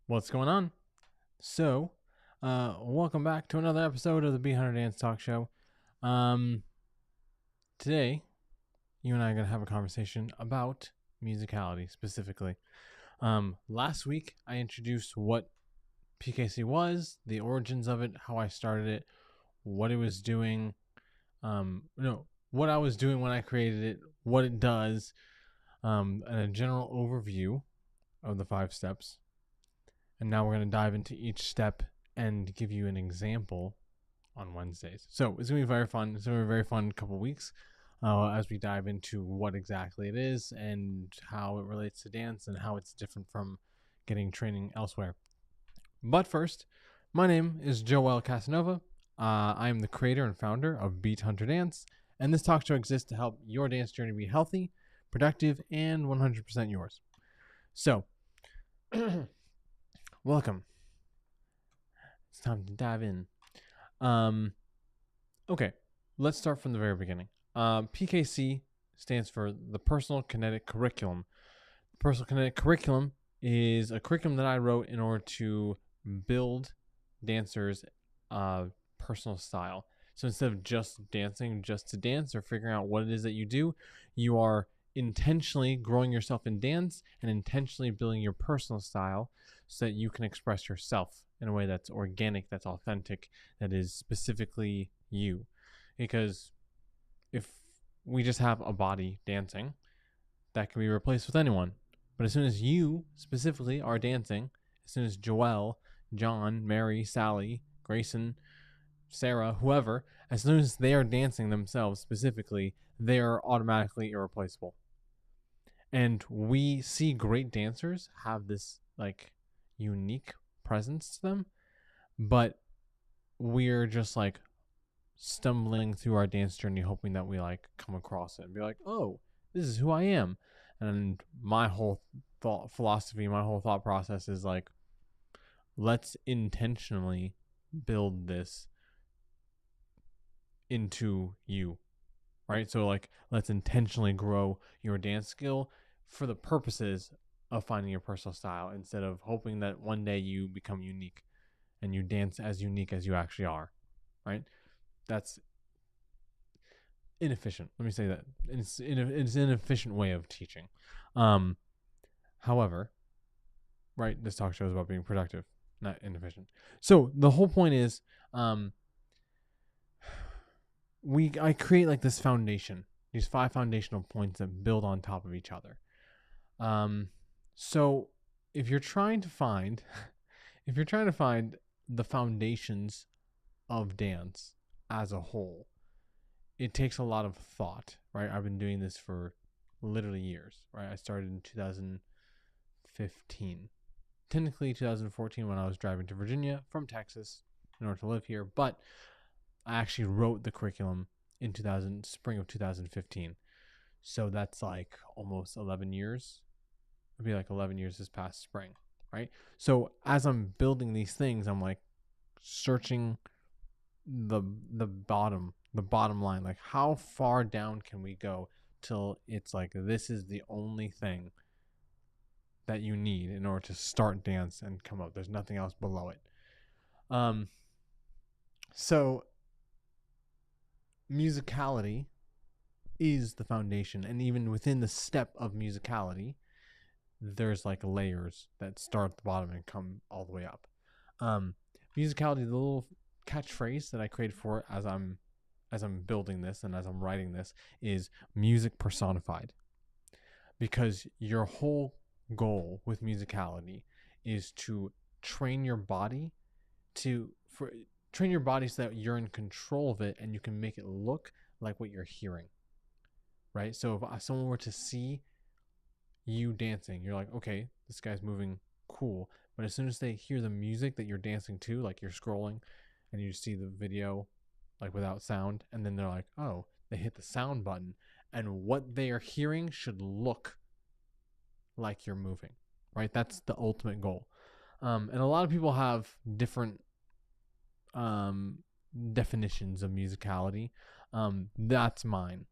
What's going on? So, welcome back to another episode of the Behind Dance Talk Show. Um, Today, you and I are going to have a conversation about musicality specifically. Last week, I introduced what PKC was, the origins of it, how I started it, what it was doing, what I was doing when I created it, what it does, and a general overview of the 5 steps. And now we're going to dive into each step and give you an example on Wednesdays. So it's going to be very fun. It's going to be a very fun couple of weeks as we dive into what exactly it is and how it relates to dance and how it's different from getting training elsewhere. But first, my name is Joel Casanova. I am the creator and founder of Beat Hunter Dance, and this talk show exists to help your dance journey be healthy, productive, and 100% yours. So, welcome. It's time to dive in. Okay, let's start from the very beginning. PKC stands for the Personal Kinetic Curriculum. The Personal Kinetic Curriculum is a curriculum that I wrote in order to build dancers' personal style. So instead of just dancing just to dance or figuring out what it is that you do, you are intentionally growing yourself in dance and intentionally building your personal style so that you can express yourself in a way that's organic, that's authentic, that is specifically you. Because if we just have a body dancing, that can be replaced with anyone. But as soon as you specifically are dancing, as soon as Joelle, John, Mary, Sally, Grayson, Sarah, whoever, as soon as they are dancing themselves specifically, they are automatically irreplaceable. And we see great dancers have this like unique presence to them, but we're just like stumbling through our dance journey hoping that we like come across it and be like, oh, this is who I am. And my whole philosophy, my whole thought process is like, let's intentionally build this into you, right? So like, let's intentionally grow your dance skill for the purposes of finding your personal style instead of hoping that one day you become unique and you dance as unique as you actually are, right? That's inefficient. Let me say that. It's an inefficient way of teaching. However, right, this talk show is about being productive, not inefficient. So the whole point is, I create like this foundation, these 5 foundational points that build on top of each other. So if you're trying to find the foundations of dance as a whole, it takes a lot of thought, right? I've been doing this for literally years, right? I started in 2015, technically 2014 when I was driving to Virginia from Texas in order to live here, but I actually wrote the curriculum in spring of 2015. So that's like almost 11 years. It'd be like 11 years this past spring, right? So as I'm building these things, I'm like searching the bottom line, like how far down can we go till it's like this is the only thing that you need in order to start dance and come up. There's nothing else below it. So musicality is the foundation, and even within the step of musicality, there's like layers that start at the bottom and come all the way up. Musicality, the little catchphrase that I created for it as I'm building this and as I'm writing this, is music personified. Because your whole goal with musicality is to train your body so that you're in control of it and you can make it look like what you're hearing, right? So if someone were to see you dancing, you're like, okay, this guy's moving cool. But as soon as they hear the music that you're dancing to, like you're scrolling and you see the video like without sound, and then they're like, oh, they hit the sound button, and what they are hearing should look like you're moving, right? That's the ultimate goal. And a lot of people have different definitions of musicality. That's mine,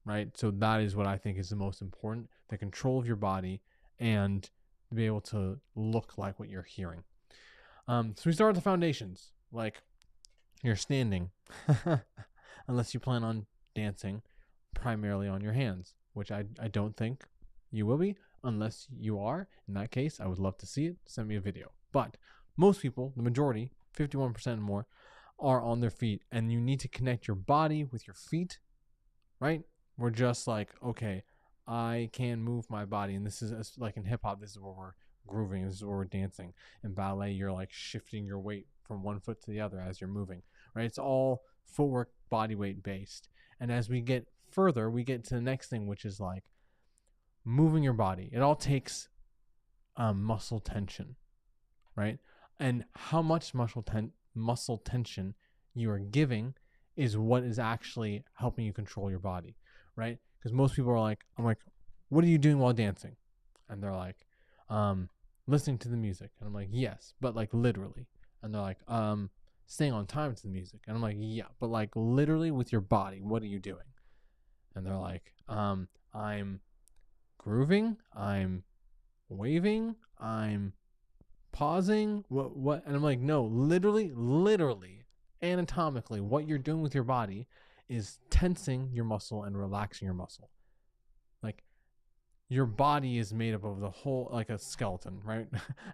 right? So that is what I think is the most important: the control of your body and to be able to look like what you're hearing. So we start with the foundations, like you're standing, unless you plan on dancing primarily on your hands, which I don't think you will be. Unless you are, in that case, I would love to see it. Send me a video. But most people, the majority, 51% and more, are on their feet, and you need to connect your body with your feet, right? We're just like, okay, I can move my body, and this is like in hip hop, this is where we're grooving, this is where we're dancing. In ballet, you're like shifting your weight from one foot to the other as you're moving, right? It's all footwork, body weight based. And as we get further, we get to the next thing, which is like moving your body. It all takes muscle tension, right? And how much muscle tension you are giving is what is actually helping you control your body, right? Because most people are like, I'm like, what are you doing while dancing? And they're like, listening to the music. And I'm like, yes, but like literally. And they're like, staying on time to the music. And I'm like, yeah, but like literally with your body, what are you doing? And they're like, I'm grooving, I'm waving, I'm pausing, what? And I'm like, no, literally anatomically, what you're doing with your body is tensing your muscle and relaxing your muscle. Like your body is made up of the whole, like a skeleton, right?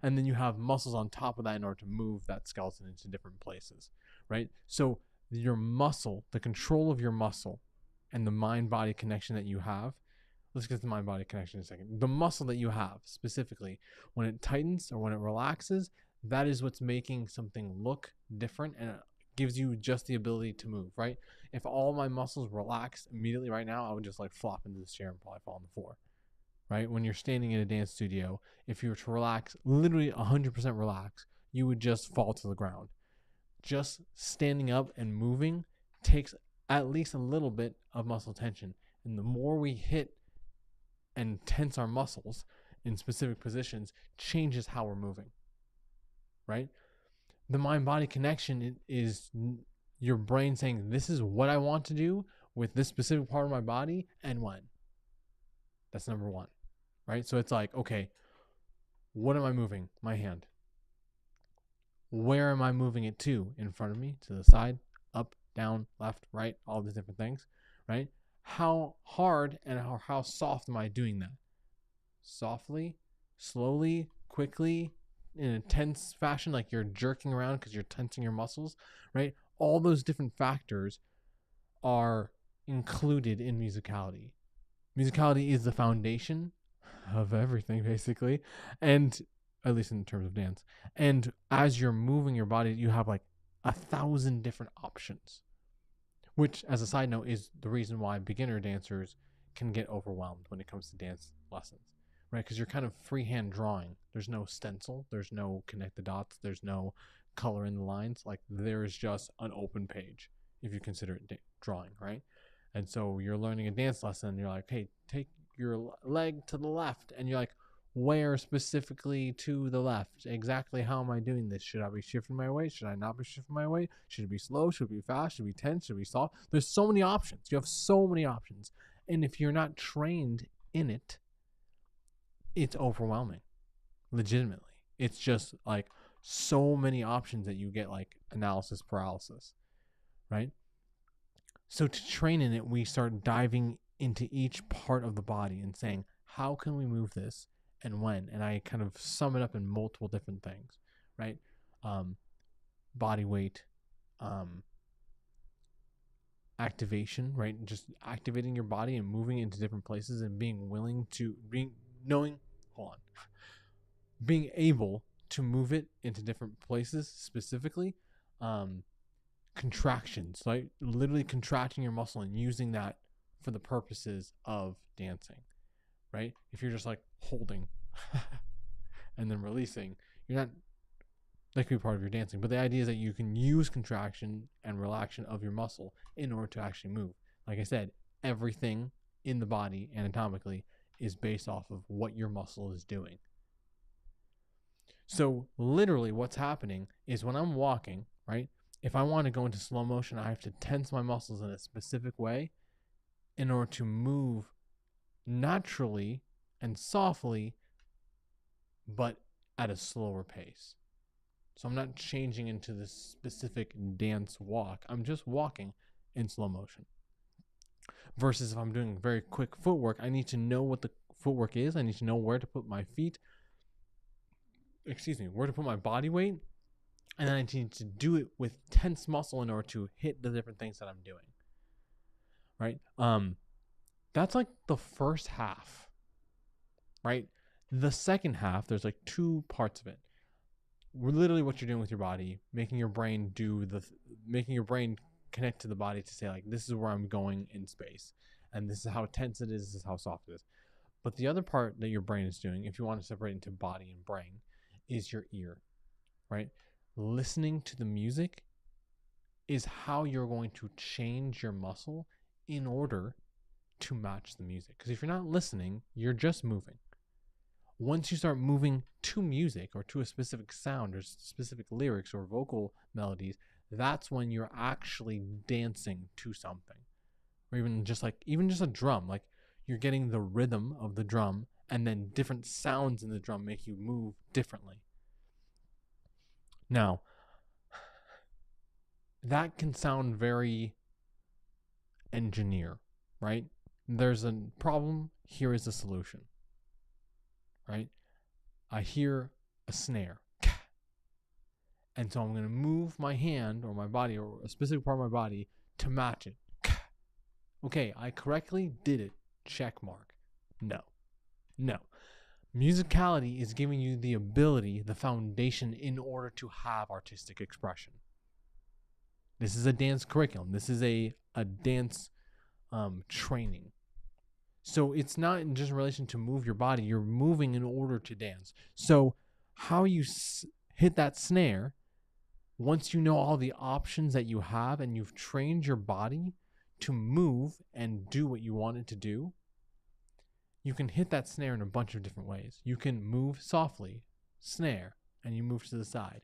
And then you have muscles on top of that in order to move that skeleton into different places, right? So your muscle, the control of your muscle and the mind-body connection that you have, let's get to the mind-body connection in a second. The muscle that you have specifically, when it tightens or when it relaxes, that is what's making something look different, and it gives you just the ability to move, right? If all my muscles relaxed immediately right now, I would just like flop into this chair and probably fall on the floor, right? When you're standing in a dance studio, if you were to relax, literally 100% relax, you would just fall to the ground. Just standing up and moving takes at least a little bit of muscle tension. And the more we hit and tense our muscles in specific positions, changes how we're moving, right? The mind-body connection is your brain saying, this is what I want to do with this specific part of my body and when. That's number one, right? So it's like, okay, what am I moving? My hand. Where am I moving it to? In front of me, to the side, up, down, left, right, all these different things, right? How hard and how soft am I doing that? Softly, slowly, quickly, in a tense fashion, like you're jerking around because you're tensing your muscles, right? All those different factors are included in musicality. Musicality is the foundation of everything, basically, and at least in terms of dance. And as you're moving your body, you have like 1,000 different options, which, as a side note, is the reason why beginner dancers can get overwhelmed when it comes to dance lessons, right? Because you're kind of freehand drawing. There's no stencil. There's no connect the dots. There's no color in the lines. Like there's just an open page if you consider it drawing, right? And so you're learning a dance lesson and you're like, hey, take your leg to the left. And you're like, where specifically to the left? Exactly how am I doing this? Should I be shifting my weight? Should I not be shifting my weight? Should it be slow? Should it be fast? Should it be tense? Should it be soft? There's so many options. You have so many options. And if you're not trained in it, it's overwhelming. Legitimately. It's just like so many options that you get like analysis paralysis, right? So to train in it, we start diving into each part of the body and saying, how can we move this and when? And I kind of sum it up in multiple different things, right? Body weight, activation, right? Just activating your body and moving into different places and being willing to being able to move it into different places specifically. Contractions, like literally contracting your muscle and using that for the purposes of dancing, right? If you're just like holding and then releasing, you're not, that could be part of your dancing. But the idea is that you can use contraction and relaxation of your muscle in order to actually move. Like I said, everything in the body anatomically is based off of what your muscle is doing. So literally what's happening is when I'm walking, right? If I want to go into slow motion, I have to tense my muscles in a specific way in order to move naturally and softly, but at a slower pace. So I'm not changing into this specific dance walk. I'm just walking in slow motion. Versus if I'm doing very quick footwork, I need to know what the footwork is. I need to know where to put my feet. Where to put my body weight. And then I need to do it with tense muscle in order to hit the different things that I'm doing. Right? That's like the first half. Right? The second half, there's like two parts of it. Literally what you're doing with your body, making your brain connect to the body to say, like, this is where I'm going in space, and this is how tense it is, this is how soft it is. But the other part that your brain is doing, if you want to separate into body and brain, is your ear, right? Listening to the music is how you're going to change your muscle in order to match the music. Because if you're not listening, you're just moving. Once you start moving to music or to a specific sound or specific lyrics or vocal melodies, that's when you're actually dancing to something. Or even just a drum. Like, you're getting the rhythm of the drum, and then different sounds in the drum make you move differently. Now, that can sound very engineer, right? There's a problem, here is a solution. Right? I hear a snare. And so I'm going to move my hand or my body or a specific part of my body to match it. Okay, I correctly did it. Check mark. No. Musicality is giving you the ability, the foundation in order to have artistic expression. This is a dance curriculum. This is a dance training. So it's not in just relation to move your body. You're moving in order to dance. So how you hit that snare, once you know all the options that you have and you've trained your body to move and do what you want it to do, you can hit that snare in a bunch of different ways. You can move softly, snare, and you move to the side.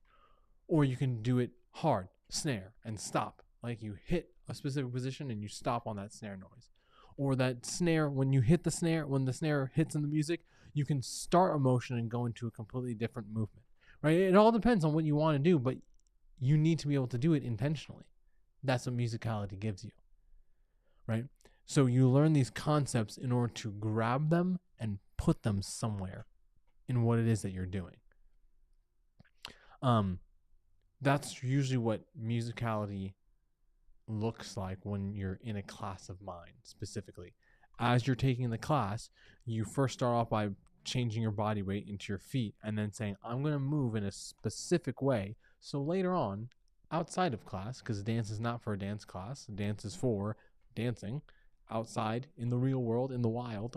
Or you can do it hard, snare, and stop. Like, you hit a specific position and you stop on that snare noise. Or that snare, when the snare hits in the music, you can start a motion and go into a completely different movement, right? It all depends on what you want to do, but you need to be able to do it intentionally. That's what musicality gives you, right? So you learn these concepts in order to grab them and put them somewhere in what it is that you're doing. That's usually what musicality looks like when you're in a class of mine specifically. As you're taking the class, you first start off by changing your body weight into your feet and then saying, I'm going to move in a specific way. So later on, outside of class, because dance is not for a dance class, dance is for dancing outside in the real world, in the wild,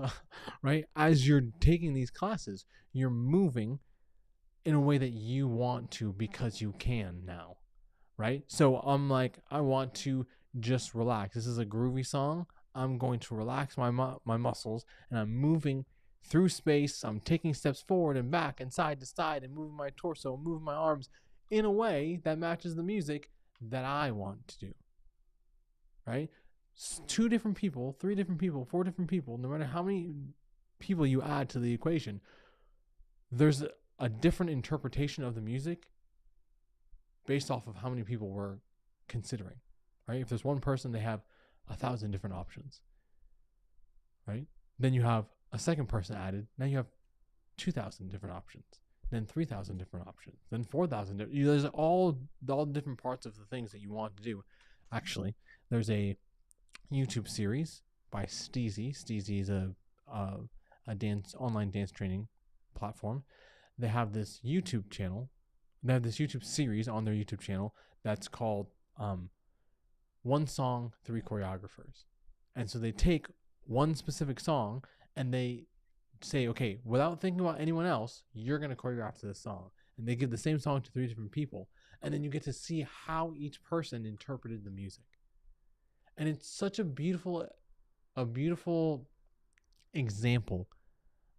right? As you're taking these classes, you're moving in a way that you want to because you can now. Right? So I'm like, I want to just relax. This is a groovy song. I'm going to relax my muscles, and I'm moving through space. I'm taking steps forward and back and side to side and moving my torso, moving my arms in a way that matches the music that I want to do. Right? 2 different people, 3 different people, 4 different people, no matter how many people you add to the equation, there's a different interpretation of the music based off of how many people we're considering, right? If there's one person, they have 1,000 different options, right? Then you have a second person added. Now you have 2,000 different options, then 3,000 different options, then 4,000. There's all different parts of the things that you want to do. Actually, there's a YouTube series by Steezy. Steezy is a online dance training platform. They have this YouTube channel. They have this YouTube series on their YouTube channel that's called One Song, 3 Choreographers. And so they take one specific song and they say, okay, without thinking about anyone else, you're going to choreograph to this song. And they give the same song to 3 different people. And then you get to see how each person interpreted the music. And it's such a beautiful example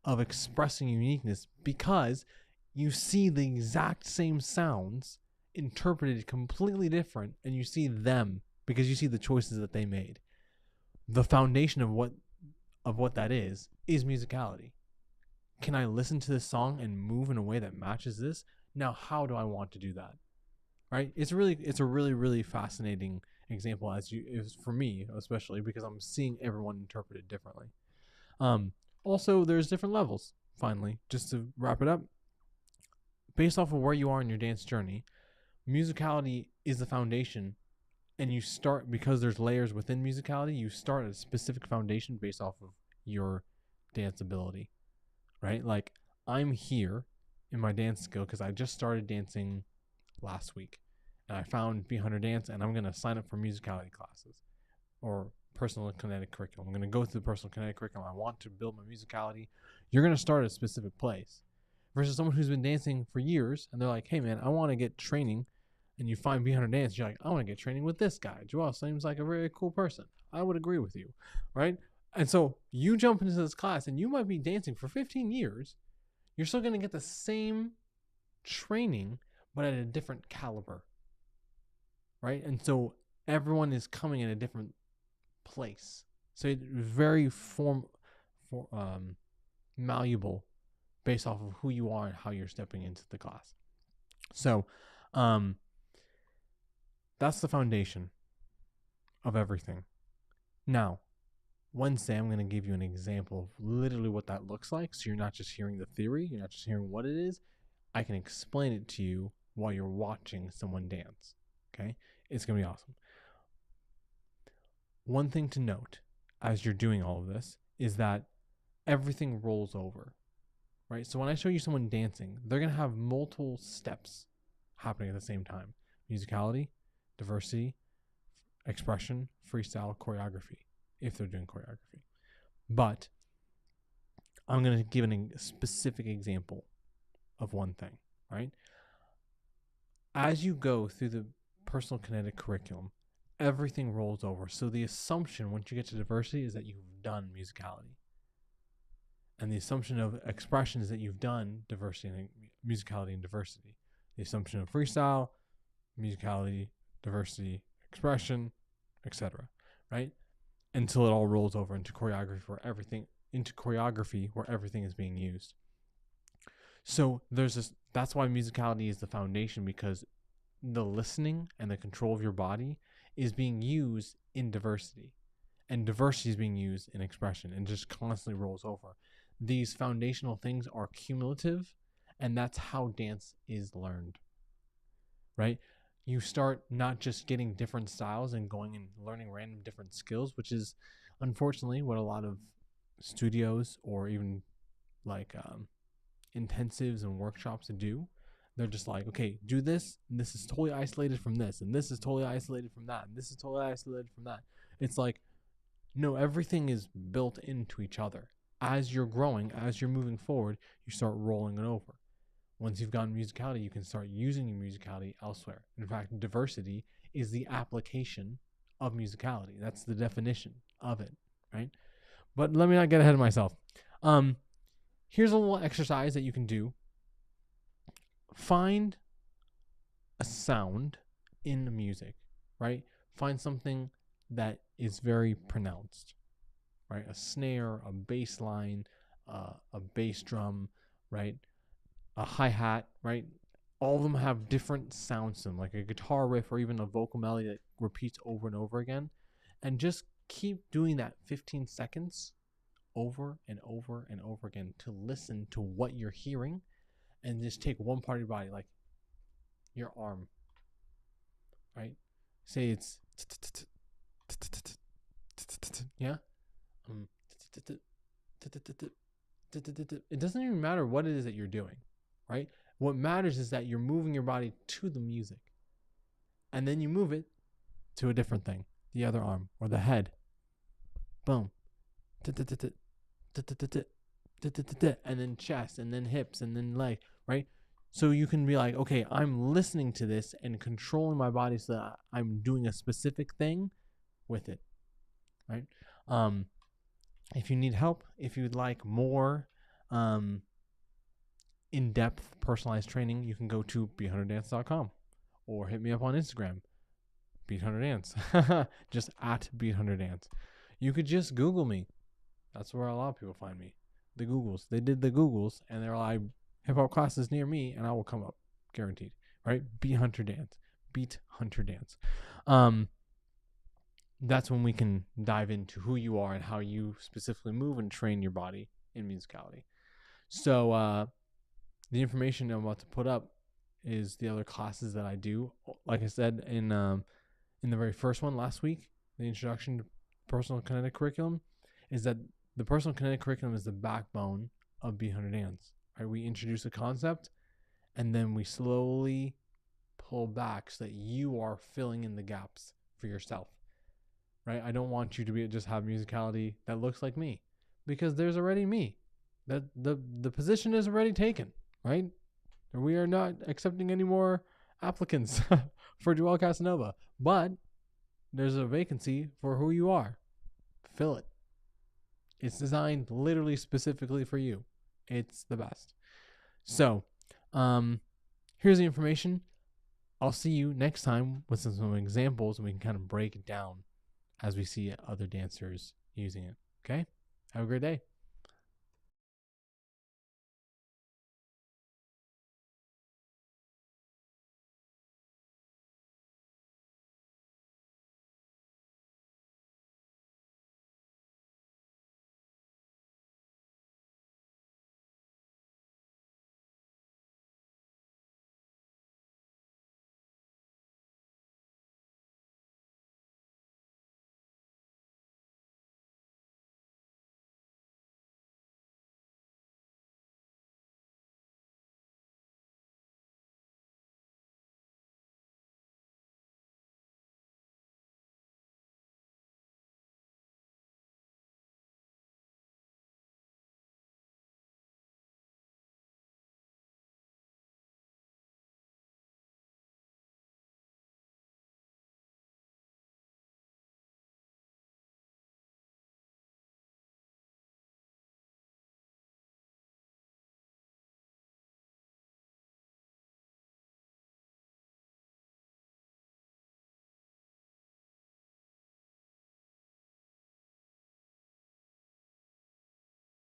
of expressing uniqueness because you see the exact same sounds interpreted completely different, and you see them because you see the choices that they made. The foundation of what that is musicality. can I listen to this song and move in a way that matches this? Now, how do I want to do that? Right? It's a really fascinating example is for me, especially because I'm seeing everyone interpret it differently. Also, there's different levels. Finally, just to wrap it up, based off of where you are in your dance journey, musicality is the foundation, and you start, because there's layers within musicality, you start at a specific foundation based off of your dance ability, right? Like, I'm here in my dance skill because I just started dancing last week, and I found B100 Dance, and I'm going to sign up for musicality classes or personal kinetic curriculum. I'm going to go through the personal kinetic curriculum. I want to build my musicality. You're going to start at a specific place versus someone who's been dancing for years, and they're like, hey man, I want to get training. And you find B100 Dance, you're like, I want to get training with this guy. Joel seems like a very cool person. I would agree with you, right? And so you jump into this class, and you might be dancing for 15 years. You're still going to get the same training, but at a different caliber, right? And so everyone is coming in a different place. So it's very malleable based off of who you are and how you're stepping into the class. So that's the foundation of everything. Now, Wednesday, I'm going to give you an example of literally what that looks like. So you're not just hearing the theory, you're not just hearing what it is. I can explain it to you while you're watching someone dance. Okay? It's going to be awesome. One thing to note as you're doing all of this is that everything rolls over, right? So when I show you someone dancing, they're going to have multiple steps happening at the same time. Musicality, diversity, expression, freestyle, choreography, if they're doing choreography. But I'm going to give a specific example of one thing, right? As you go through the personal kinetic curriculum, everything rolls over. So the assumption once you get to diversity is that you've done musicality. And the assumption of expression is that you've done diversity and musicality and diversity. The assumption of freestyle, musicality, diversity, expression, etc. Right? Until it all rolls over into choreography where everything is being used. So that's why musicality is the foundation, because the listening and the control of your body is being used in diversity, and diversity is being used in expression, and just constantly rolls over. These foundational things are cumulative, and that's how dance is learned, right? You start not just getting different styles and going and learning random different skills, which is unfortunately what a lot of studios or even like intensives and workshops do. They're just like, okay, do this, and this is totally isolated from this, and this is totally isolated from that, and this is totally isolated from that. It's like, no, everything is built into each other. As you're growing, as you're moving forward, you start rolling it over. Once you've gotten musicality, you can start using your musicality elsewhere. In fact, diversity is the application of musicality. That's the definition of it, right? But let me not get ahead of myself. Here's a little exercise that you can do. Find a sound in the music, right? Find something that is very pronounced, right? A snare, a bass line, a bass drum, right? A hi-hat, right? All of them have different sounds to them, like a guitar riff or even a vocal melody that repeats over and over again. And just keep doing that 15 seconds over and over and over again to listen to what you're hearing. And just take one part of your body, like your arm, right? Say it's yeah. It doesn't even matter what it is that you're doing, right? What matters is that you're moving your body to the music, and then you move it to a different thing, the other arm or the head. Boom. And then chest, and then hips, and then leg, right? So you can be like, okay, I'm listening to this and controlling my body so that I'm doing a specific thing with it, right? If you need help, if you'd like more in-depth personalized training, you can go to beat100dance.com or hit me up on Instagram, beat100dance, just at beat100dance. You could just Google me. That's where a lot of people find me. the Googles. They did the Googles, and they're like, hip hop classes near me, and I will come up, guaranteed. Right? Beat Hunter Dance. That's when we can dive into who you are and how you specifically move and train your body in musicality. So the information I'm about to put up is the other classes that I do. Like I said in the very first one last week, the introduction to personal kinetic curriculum, is that the personal kinetic curriculum is the backbone of Beat Hunter Dance. Right? We introduce a concept, and then we slowly pull back so that you are filling in the gaps for yourself. Right? I don't want you to just have musicality that looks like me, because there's already me. That the position is already taken, right? We are not accepting any more applicants for Joel Casanova, but there's a vacancy for who you are. Fill it. It's designed literally specifically for you. It's the best. So, here's the information. I'll see you next time with some examples, and we can kind of break it down as we see other dancers using it. Okay? Have a great day.